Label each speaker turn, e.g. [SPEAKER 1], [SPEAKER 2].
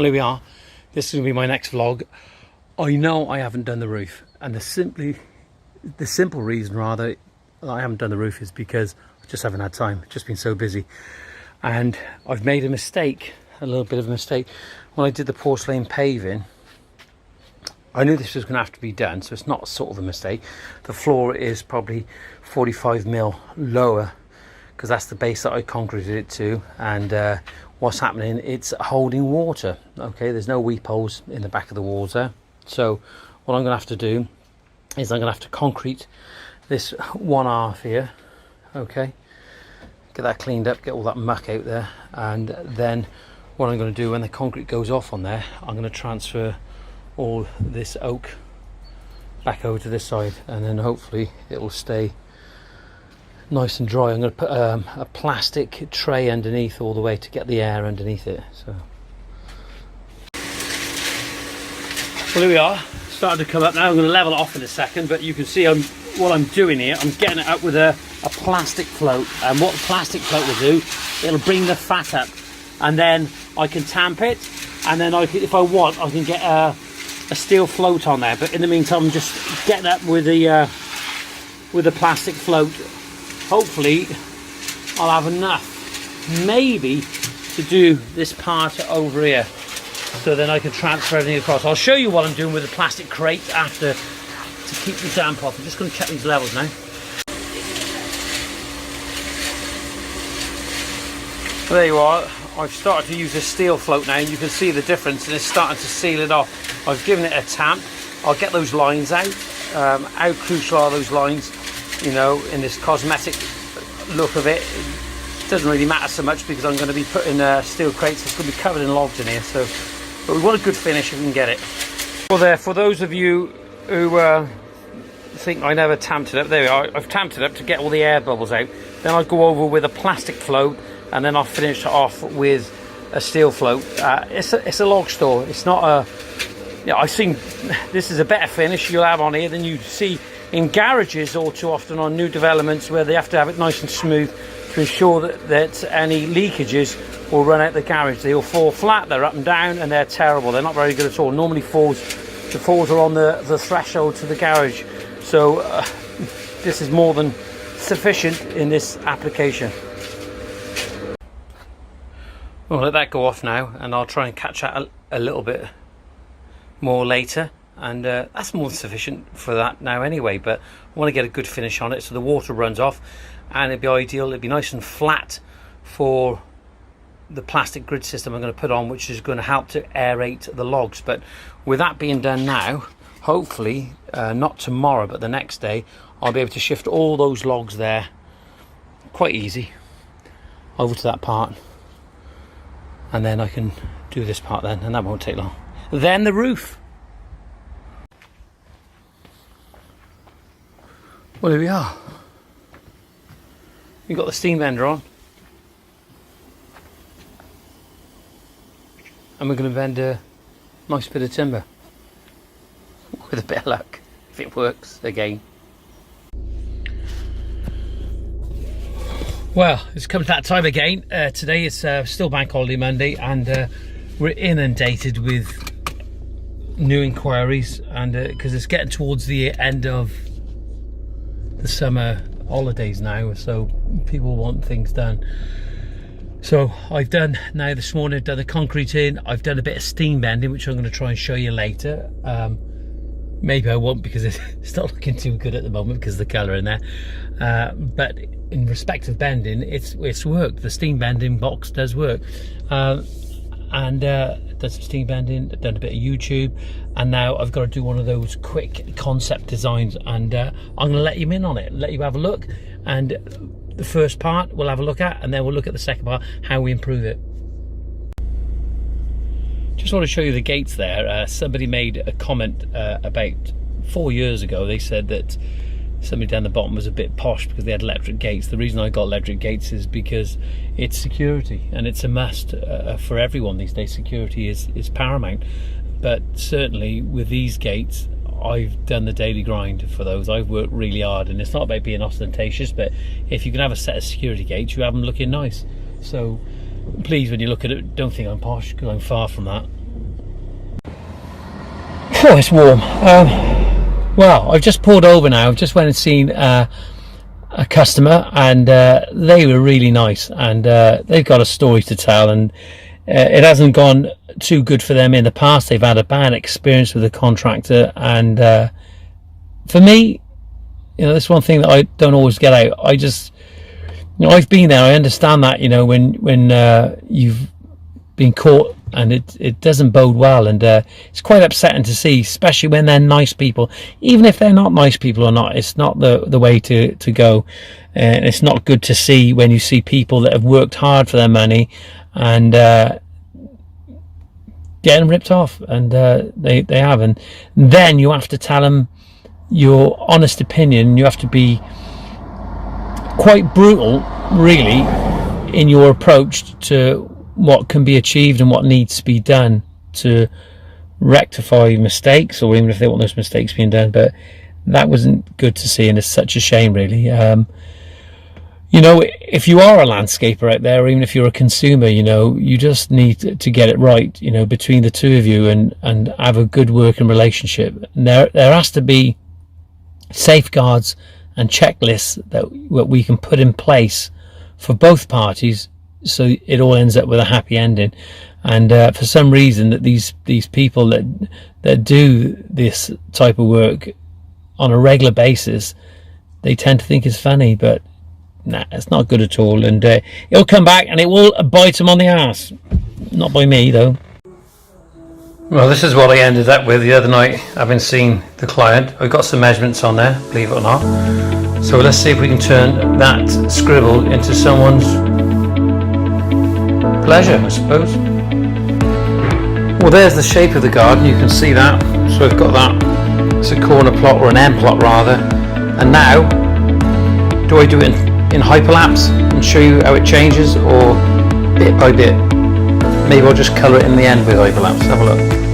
[SPEAKER 1] here we are. This is going to be my next vlog. I know I haven't done the roof, and the simple reason rather I haven't done the roof is because I just haven't had time. I've just been so busy, and I've made a mistake, a little bit of a mistake. When I did the porcelain paving, I knew this was going to have to be done, so it's not sort of a mistake. The floor is probably 45mm lower because that's the base that I concreted it to, and what's happening, it's holding water. Okay, there's no weep holes in the back of the walls there. So what I'm going to have to do is I'm going to have to concrete this one half here. Okay, get that cleaned up, get all that muck out there, and then what I'm going to do when the concrete goes off on there, I'm going to transfer all this oak back over to this side, and then hopefully it will stay nice and dry. I'm going to put a plastic tray underneath all the way to get the air underneath it. So, well, here we are, starting to come up now. I'm going to level it off in a second, but you can see what I'm doing here. I'm getting it up with a plastic float, and what the plastic float will do, it'll bring the fat up, and then I can tamp it, and then if I want, I can get a steel float on there. But in the meantime, I'm just getting up with the plastic float. Hopefully I'll have enough maybe to do this part over here, so then I can transfer everything across. I'll show you what I'm doing with the plastic crate after to keep the damp off. I'm just going to check these levels now. There you are. I've started to use a steel float now, and you can see the difference, and it's starting to seal it off. I've given it a tamp. I'll get those lines out. How crucial are those lines, you know, in this cosmetic look of it? It doesn't really matter so much because I'm going to be putting steel crates. It's going to be covered in logs in here, so but we want a good finish if we can get it. Well, there, for those of you who think I never tamped it up, there we are. I've tamped it up to get all the air bubbles out. Then I'll go over with a plastic float, and then I'll finish it off with a steel float. It's a log store. It's not a... Yeah, I think this is a better finish you'll have on here than you see in garages all too often on new developments, where they have to have it nice and smooth to ensure that any leakages will run out the garage. They'll fall flat, they're up and down, and they're terrible. They're not very good at all. Normally the falls are on the threshold to the garage. So this is more than sufficient in this application. We'll let that go off now, and I'll try and catch that a little bit more later, and that's more than sufficient for that now anyway. But I want to get a good finish on it so the water runs off, and it'd be ideal, it'd be nice and flat for the plastic grid system I'm going to put on, which is going to help to aerate the logs. But with that being done now, hopefully not tomorrow but the next day, I'll be able to shift all those logs there quite easy over to that part, and then I can do this part then, and that won't take long. Then the roof. Well, here we are. We've got the steam bender on, and we're going to bend a nice bit of timber with a bit of luck, if it works again. Well, it's come to that time again. Today is still Bank Holiday Monday, and we're inundated with new inquiries, and because it's getting towards the end of the summer holidays now, so people want things done. So I've done, now this morning I've done the concrete in, I've done a bit of steam bending, which I'm going to try and show you later. Maybe I won't, because it's not looking too good at the moment because of the colour in there, but in respect of bending, it's worked. The steam bending box does work, and done some steam bending, done a bit of YouTube, and now I've got to do one of those quick concept designs, and I'm going to let you in on it, let you have a look, and the first part we'll have a look at, and then we'll look at the second part, how we improve it. Just want to show you the gates there. Somebody made a comment about 4 years ago. They said that somebody down the bottom was a bit posh because they had electric gates. The reason I got electric gates is because it's security, and it's a must for everyone these days. Security is paramount. But certainly with these gates, I've done the daily grind for those. I've worked really hard, and it's not about being ostentatious, but if you can have a set of security gates, you have them looking nice. So please, when you look at it, don't think I'm posh, because I'm far from that. Oh, it's warm. Well, I've just pulled over now. I've just went and seen a customer, and they were really nice, and they've got a story to tell, and it hasn't gone too good for them in the past. They've had a bad experience with a contractor, and for me, that's one thing that I don't always get out. I just, I've been there. I understand that, when you've been caught, and it doesn't bode well, and it's quite upsetting to see, especially when they're nice people. Even if they're not nice people or not, it's not the way to go, and it's not good to see when you see people that have worked hard for their money and getting ripped off, and they have, and then you have to tell them your honest opinion. You have to be quite brutal, really, in your approach to what can be achieved and what needs to be done to rectify mistakes, or even if they want those mistakes being done. But that wasn't good to see, and it's such a shame, really. If you are a landscaper out there, or even if you're a consumer, you just need to get it right, between the two of you, and have a good working relationship. And there has to be safeguards and checklists that we can put in place for both parties, so it all ends up with a happy ending. And for some reason, that these people that do this type of work on a regular basis, they tend to think it's funny, but nah, it's not good at all, and it'll come back and it will bite them on the ass. Not by me, though. Well, this is what I ended up with the other night, having seen the client. I've got some measurements on there, believe it or not. So let's see if we can turn that scribble into someone's pleasure, I suppose. Well, there's the shape of the garden, you can see that. So I've got that, it's a corner plot, or an end plot rather. And now, do I do it in Hyperlapse and show you how it changes, or bit by bit? Maybe I'll just colour it in the end with Hyperlapse. Have a look.